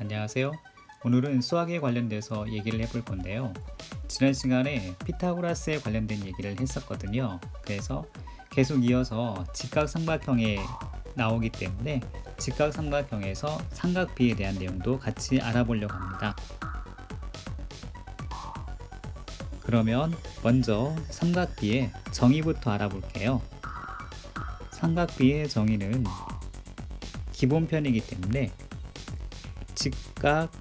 안녕하세요. 오늘은 수학에 관련돼서 얘기를 해볼 건데요. 지난 시간에 피타고라스에 관련된 얘기를 했었거든요. 그래서 계속 이어서 직각삼각형에 나오기 때문에 직각삼각형에서 삼각비에 대한 내용도 같이 알아보려고 합니다. 그러면 먼저 삼각비의 정의부터 알아볼게요. 삼각비의 정의는 기본편이기 때문에 직각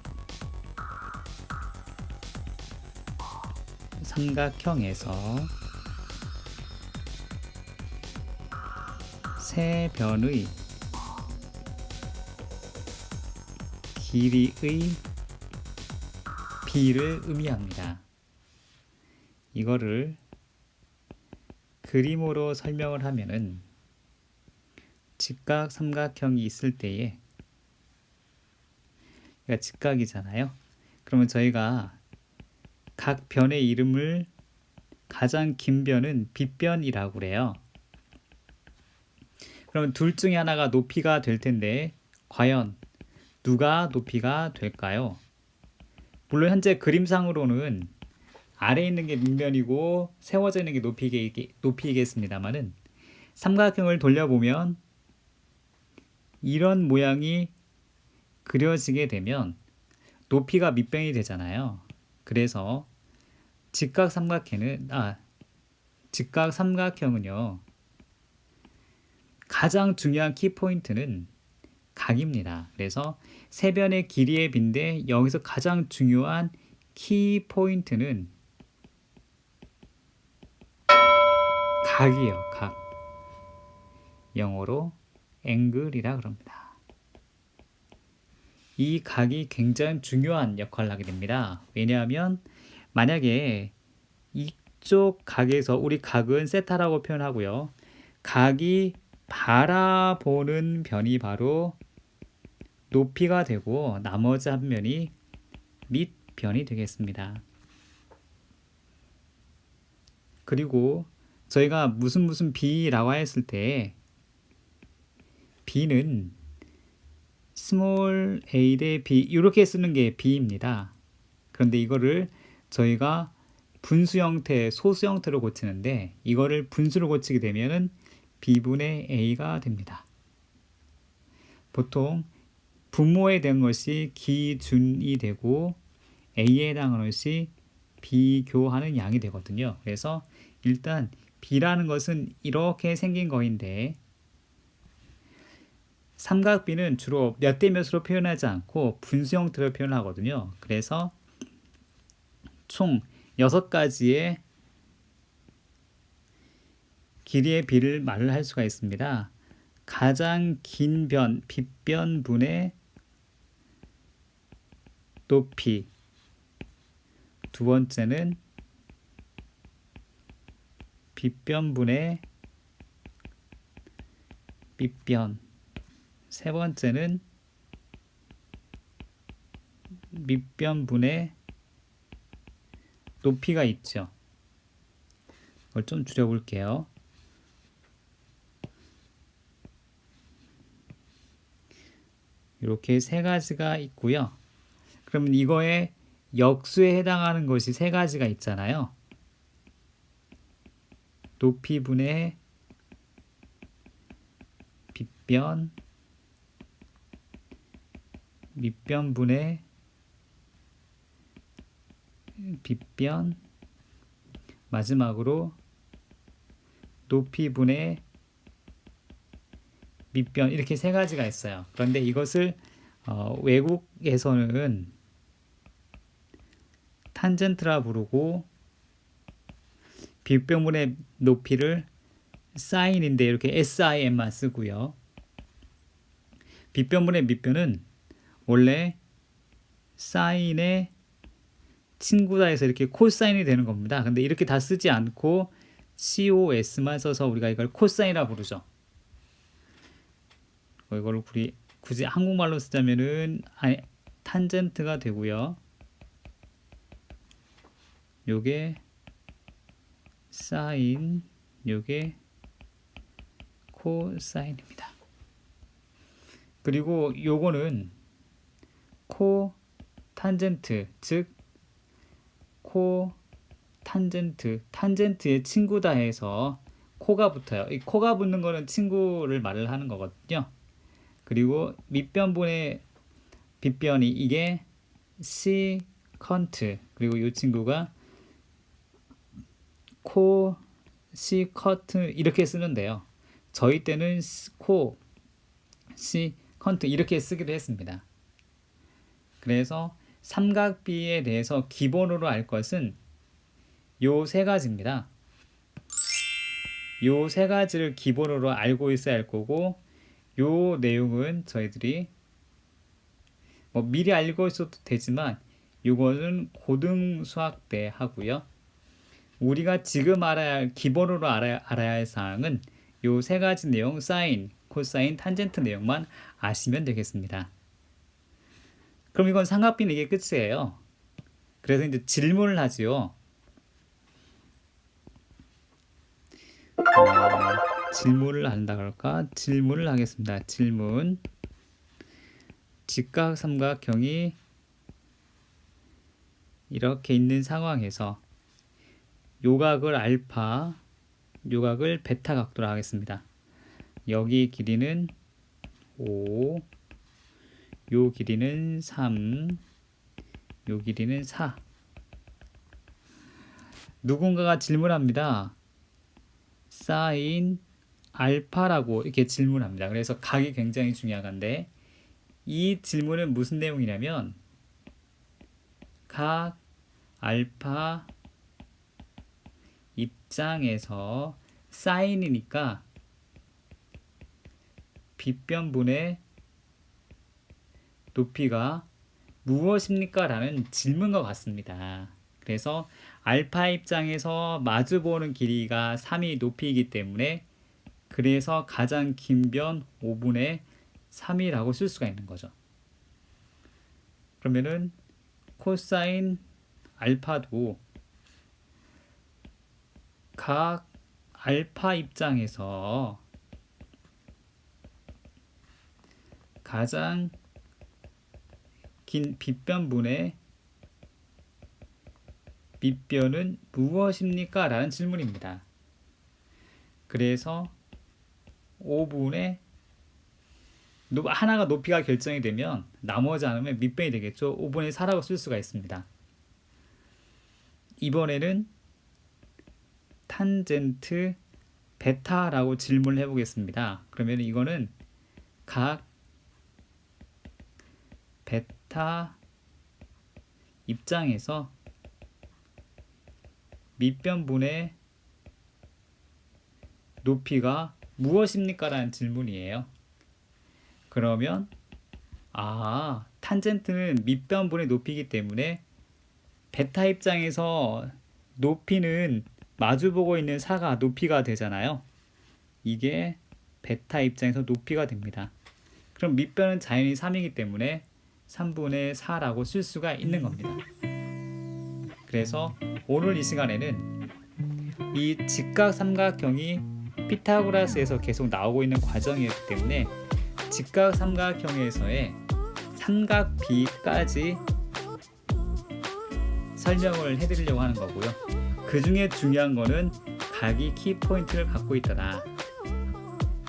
삼각형에서 세 변의 길이의 비를 의미합니다. 이거를 그림으로 설명을 하면은 직각 삼각형이 있을 때에 직각이잖아요. 그러면 저희가 각 변의 이름을 가장 긴 변은 빗변이라고 그래요. 그러면 둘 중에 하나가 높이가 될 텐데 과연 누가 높이가 될까요? 물론 현재 그림상으로는 아래에 있는 게 밑면이고 세워져 있는 게 높이겠습니다만은 삼각형을 돌려보면 이런 모양이 그려지게 되면 높이가 밑변이 되잖아요. 그래서 직각 삼각형은요, 가장 중요한 키포인트는 각입니다. 그래서 세 변의 길이의 비인데 여기서 가장 중요한 키포인트는 각이에요. 각. 영어로 앵글이라 그럽니다. 이 각이 굉장히 중요한 역할을 하게 됩니다. 왜냐하면 만약에 이쪽 각에서 우리 각은 세타라고 표현하고요. 각이 바라보는 변이 바로 높이가 되고 나머지 한 변이 밑변이 되겠습니다. 그리고 저희가 무슨 b라고 했을 때 b는 스몰 a 대 b 이렇게 쓰는 게 b입니다. 그런데 이거를 저희가 분수 형태, 소수 형태로 고치는데 이거를 분수로 고치게 되면은 b분의 a가 됩니다. 보통 분모에 대한 것이 기준이 되고 a에 해당하는 것이 비교하는 양이 되거든요. 그래서 일단 b라는 것은 이렇게 생긴 거인데 삼각비는 주로 몇 대 몇으로 표현하지 않고 분수 형태로 표현하거든요. 그래서 총 6가지의 길이의 비를 말을 할 수가 있습니다. 가장 긴 변, 빗변분의 높이, 두 번째는 빗변분의 밑변, 세 번째는 밑변분의 높이가 있죠. 이걸 좀 줄여볼게요. 이렇게 세 가지가 있고요. 그러면 이거에 역수에 해당하는 것이 세 가지가 있잖아요. 높이분의 빗변, 밑변분의 빗변, 마지막으로 높이분의 밑변, 이렇게 세 가지가 있어요. 그런데 이것을 외국에서는 탄젠트라 부르고 빗변분의 높이를 사인인데 이렇게 SIN만 쓰고요. 빗변분의 밑변은 원래 사인의 친구다 해서 이렇게 코사인이 되는 겁니다. 근데 이렇게 다 쓰지 않고 COS만 써서 우리가 이걸 코사인이라 부르죠. 이걸 굳이 한국말로 쓰자면은 탄젠트가 되고요. 요게 사인, 요게 코사인입니다. 그리고 요거는 코 탄젠트, 즉 코 탄젠트, 탄젠트의 친구다 해서 코가 붙어요. 이 코가 붙는 거는 친구를 말을 하는 거거든요. 그리고 밑변분의 빗변이 이게 시컨트, 그리고 이 친구가 코 시커트 이렇게 쓰는데요. 저희 때는 코 시컨트 이렇게 쓰기로 했습니다. 그래서 삼각비에 대해서 기본으로 알 것은 요 세 가지입니다. 요 세 가지를 기본으로 알고 있어야 할 거고, 요 내용은 저희들이 뭐 미리 알고 있어도 되지만 요거는 고등 수학 때 하고요. 우리가 지금 알아야 할, 기본으로 알아야 할 사항은 요 세 가지 내용, 사인, 코사인, 탄젠트 내용만 아시면 되겠습니다. 그럼 이건 삼각비는 이게 끝이에요. 그래서 이제 질문을 하지요. 질문을 한다 그럴까? 질문을 하겠습니다. 질문. 직각삼각형이 이렇게 있는 상황에서 요각을 알파, 요각을 베타 각도로 하겠습니다. 여기 길이는 5, 요 길이는 3, 요 길이는 4. 누군가가 질문합니다. 사인 알파라고 이렇게 질문합니다. 그래서 각이 굉장히 중요한데, 이 질문은 무슨 내용이냐면 각 알파 입장에서 사인이니까 빗변분의 높이가 무엇입니까? 라는 질문과 같습니다. 그래서 알파 입장에서 마주보는 길이가 3이 높이이기 때문에 그래서 가장 긴 변 5분의 3이라고 쓸 수가 있는 거죠. 그러면은 코사인 알파도 각 알파 입장에서 가장 긴 빗변분의 밑변은 무엇입니까? 라는 질문입니다. 그래서 5분의 하나가 높이가 결정이 되면 나머지 하나는 밑변이 되겠죠. 5분의 4라고 쓸 수가 있습니다. 이번에는 탄젠트 베타라고 질문을 해보겠습니다. 그러면 이거는 각 베타 입장에서 밑변분의 높이가 무엇입니까? 라는 질문이에요. 그러면 탄젠트는 밑변분의 높이이기 때문에 베타 입장에서 높이는 마주보고 있는 사가 높이가 되잖아요. 이게 베타 입장에서 높이가 됩니다. 그럼 밑변은 자연히 3이기 때문에 3분의 4라고 쓸 수가 있는 겁니다. 그래서 오늘 이 시간에는 이 직각삼각형이 피타고라스에서 계속 나오고 있는 과정이었기 때문에 직각삼각형에서의 삼각비까지 설명을 해드리려고 하는 거고요. 그 중에 중요한 거는 각이 키포인트를 갖고 있다라,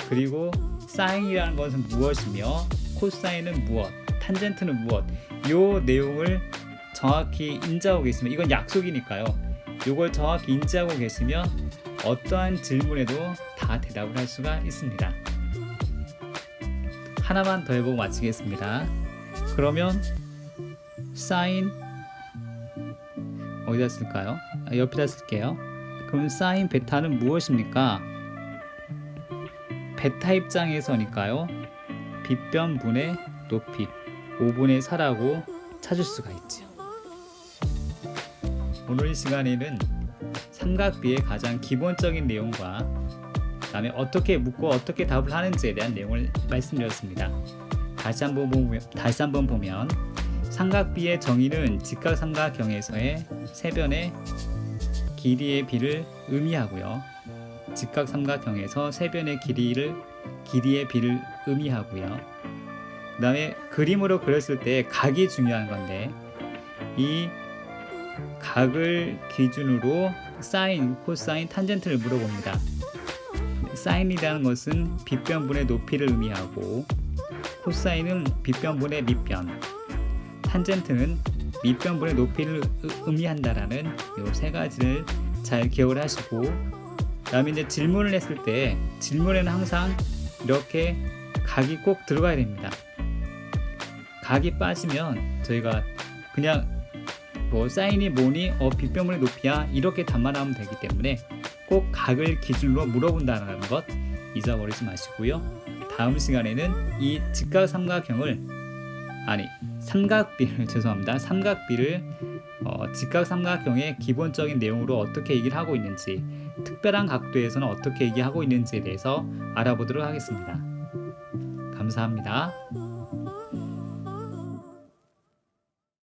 그리고 사인이라는 것은 무엇이며 코사인은 무엇, 탄젠트는 무엇, 요 내용을 정확히 인지하고 계시면, 이건 약속이니까요. 요걸 정확히 인지하고 계시면 어떠한 질문에도 다 대답을 할 수가 있습니다. 하나만 더 해보고 마치겠습니다. 그러면 사인 어디다 쓸까요? 옆에다 쓸게요. 그럼 사인 베타는 무엇입니까? 베타 입장에서니까요. 빗변분의 높이 5분의 4라고 찾을 수가 있죠. 오늘 이 시간에는 삼각비의 가장 기본적인 내용과 그 다음에 어떻게 묻고 어떻게 답을 하는지에 대한 내용을 말씀드렸습니다. 다시 한번 보면 삼각비의 정의는 직각삼각형에서의 세변의 길이의 비를 의미하고요. 직각삼각형에서 세변의 길이의 비를 의미하고요. 다음에 그림으로 그렸을 때 각이 중요한 건데 이 각을 기준으로 사인, 코사인, 탄젠트를 물어봅니다. 사인이라는 것은 빗변분의 높이를 의미하고 코사인은 빗변분의 밑변, 탄젠트는 밑변분의 높이를 의미한다라는 이 세 가지를 잘 기억을 하시고, 그다음에 이제 질문을 했을 때 질문에는 항상 이렇게 각이 꼭 들어가야 됩니다. 각이 빠지면 저희가 그냥 뭐 사인이 뭐니 빗변분의 높이야 이렇게 답만 하면 되기 때문에 꼭 각을 기준으로 물어본다는 것 잊어버리지 마시고요. 다음 시간에는 이 직각삼각형을 삼각비를 죄송합니다. 삼각비를 직각삼각형의 기본적인 내용으로 어떻게 얘기를 하고 있는지, 특별한 각도에서는 어떻게 얘기하고 있는지에 대해서 알아보도록 하겠습니다. 감사합니다.